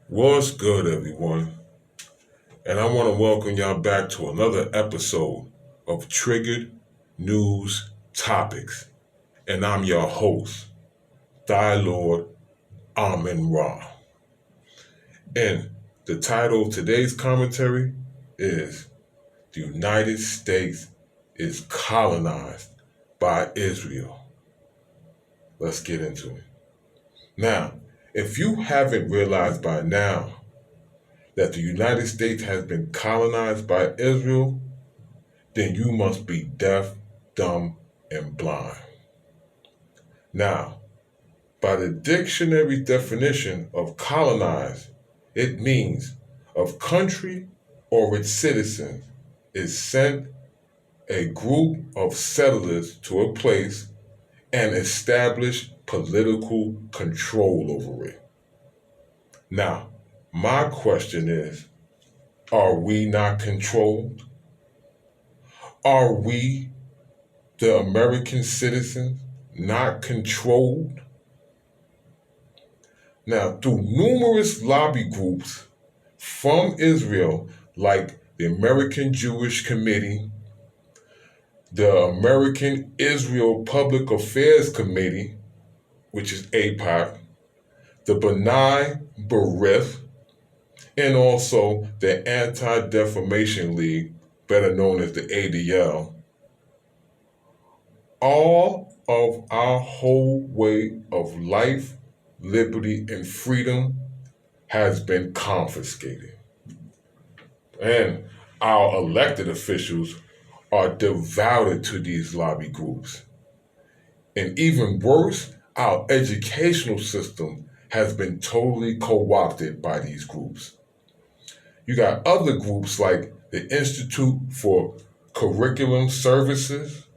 What's good, everyone? And I want to welcome y'all back to another episode of Triggered News Topics. And I'm your host, Thy Lord Amen Ra. And the title of today's commentary is The United States is Colonized by Israel. Let's get into it. Now, if you haven't realized by now that the United States has been colonized by Israel, then you must be deaf, dumb, and blind. Now, by the dictionary definition of colonize, it means of country or its citizens is sent a group of settlers to a place and establish political control over it. Now, my question is, are we not controlled? Are we, the American citizens, not controlled? Now, through numerous lobby groups from Israel, like the American Jewish Committee, the American Israel Public Affairs Committee, which is AIPAC, the B'nai B'rith, and also the Anti-Defamation League, better known as the ADL, all of our whole way of life, liberty, and freedom has been confiscated. And our elected officials are devoted to these lobby groups. And even worse, our educational system has been totally co-opted by these groups. You got other groups like the Institute for Curriculum Services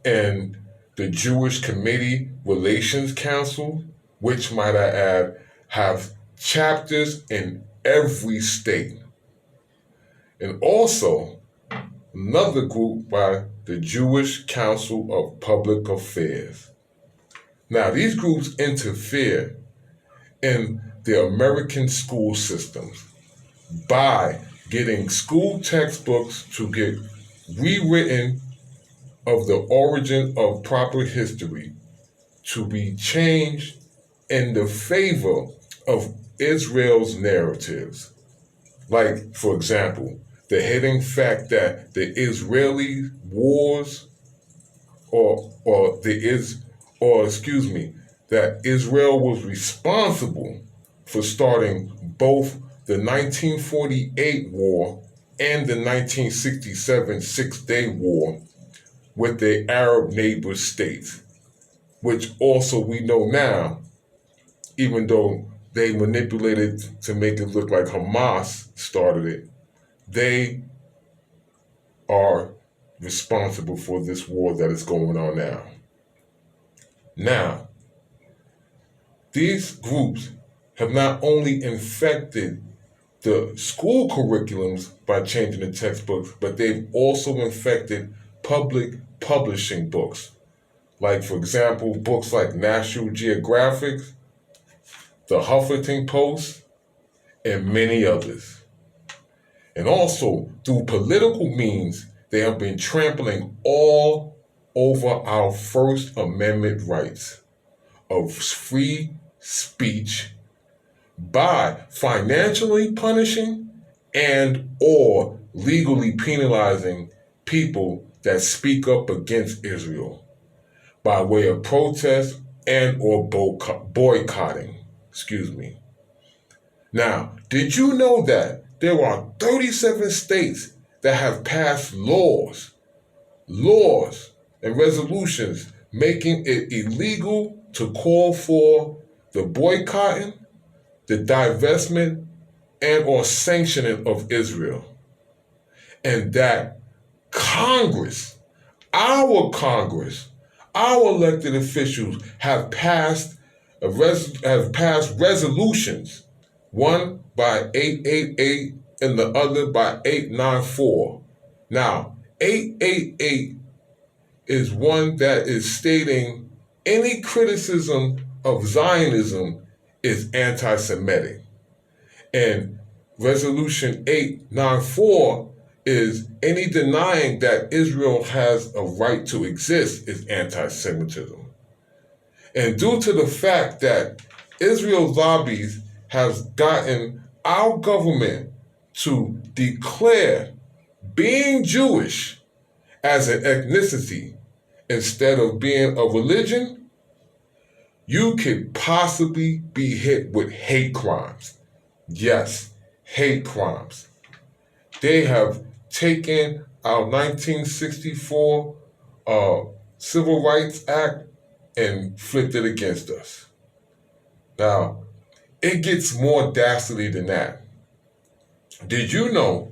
and the Jewish Committee Relations Council, which, might I add, have chapters in every state. And also another group by the Jewish Council of Public Affairs. Now, these groups interfere in the American school systems by getting school textbooks to get rewritten of the origin of proper history to be changed in the favor of Israel's narratives. Like, for example, the hidden fact that the Israeli wars that Israel was responsible for starting both the 1948 war and the 1967 Six-Day War with the Arab neighbor states, which also we know now, even though they manipulated to make it look like Hamas started it, they are responsible for this war that is going on now. Now, these groups have not only infected the school curriculums by changing the textbooks, but they've also infected public publishing books. Like, for example, books like National Geographic, the Huffington Post, and many others. And also, through political means, they have been trampling all over our First Amendment rights of free speech by financially punishing and or legally penalizing people that speak up against Israel by way of protest and or boycotting. Now, did you know that there are 37 states that have passed laws and resolutions making it illegal to call for the boycotting, the divestment, and or sanctioning of Israel? And that Congress, our elected officials have passed resolutions, one by 888 and the other by 894. Now, 888 is one that is stating any criticism of Zionism is anti-Semitic. And Resolution 894 is any denying that Israel has a right to exist is anti-Semitism. And due to the fact that Israel's lobbies has gotten our government to declare being Jewish as an ethnicity instead of being a religion, you could possibly be hit with hate crimes. Yes, hate crimes. They have taken our 1964 Civil Rights Act and flipped it against us. Now, it gets more dastardly than that. Did you know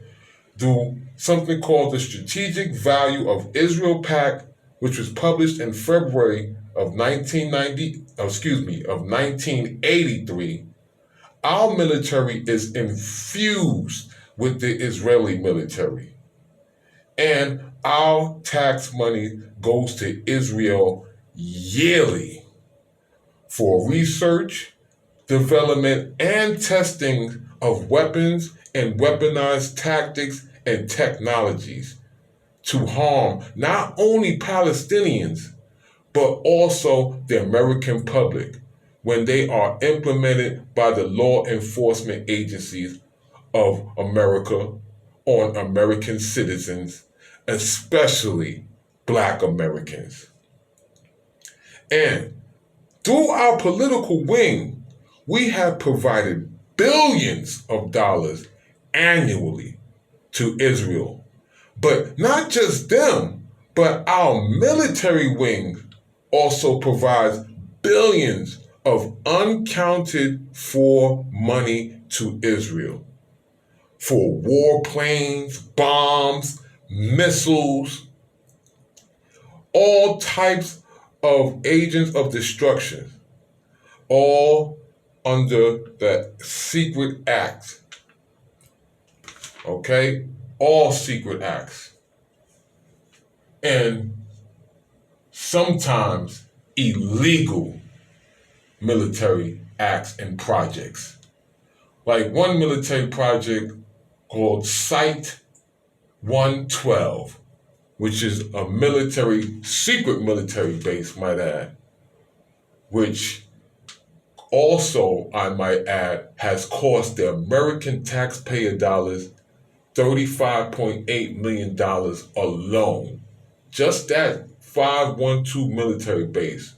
through something called the Strategic Value of Israel Pact, which was published in February of 1983, our military is infused with the Israeli military. And our tax money goes to Israel yearly for research, development, and testing of weapons and weaponized tactics and technologies to harm not only Palestinians, but also the American public when they are implemented by the law enforcement agencies of America on American citizens, especially Black Americans. And through our political wing, we have provided billions of dollars annually to Israel. But not just them, but our military wing also provides billions of uncounted for money to Israel for warplanes, bombs, missiles, all types of agents of destruction, all under the secret acts. Okay? All secret acts. And sometimes illegal military acts and projects. Like one military project called Site 112, which is a secret military base, might add, which also, I might add, has cost the American taxpayer dollars $35.8 million alone. Just that 512 military base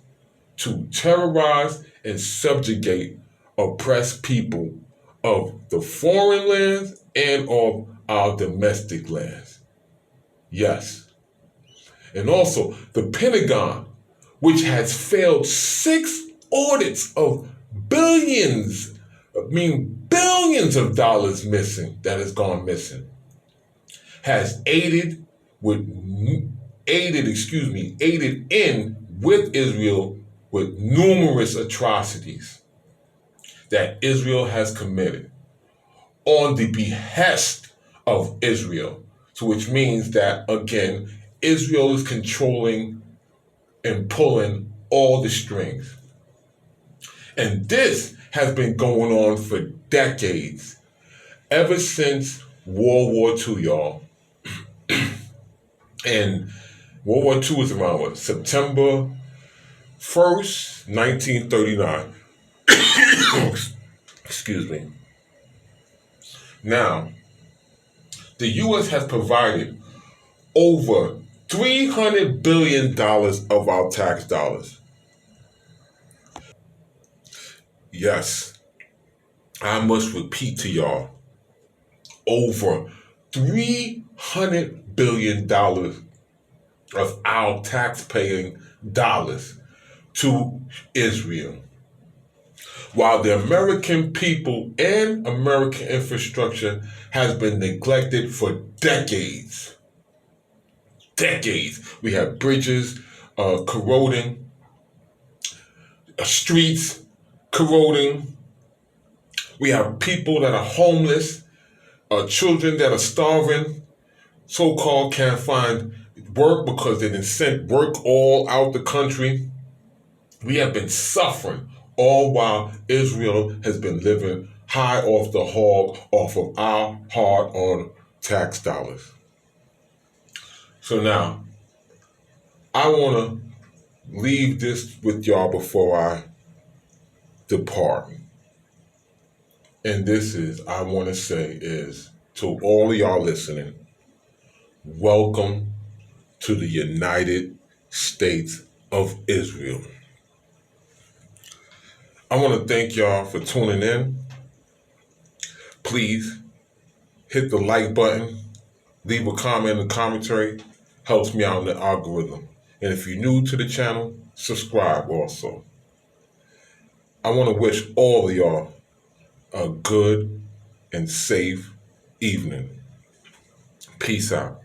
to terrorize and subjugate oppressed people of the foreign lands and of our domestic lands. Yes. And also the Pentagon, which has failed 6 audits of billions of dollars missing, that has gone missing, has aided in with Israel with numerous atrocities that Israel has committed on the behest of Israel. So which means that, again, Israel is controlling and pulling all the strings. And this has been going on for decades, ever since World War II, y'all. And World War II was around September 1st, 1939. Excuse me. Now, the U.S. has provided over $300 billion of our tax dollars. Yes, I must repeat to y'all, over $300 billion of our tax-paying dollars to Israel. While the American people and American infrastructure has been neglected for decades. Decades. We have bridges corroding, streets corroding. We have people that are homeless, children that are starving, so-called can't find work because they didn't send work all out the country. We have been suffering all while Israel has been living high off the hog, off of our hard-earned tax dollars. So now, I want to leave this with y'all before I depart. And this is, I want to say is, to all of y'all listening, welcome to the United States of Israel. I want to thank y'all for tuning in. Please hit the like button, leave a comment in the commentary, helps me out in the algorithm. And if you're new to the channel, subscribe also. I want to wish all of y'all a good and safe evening. Peace out.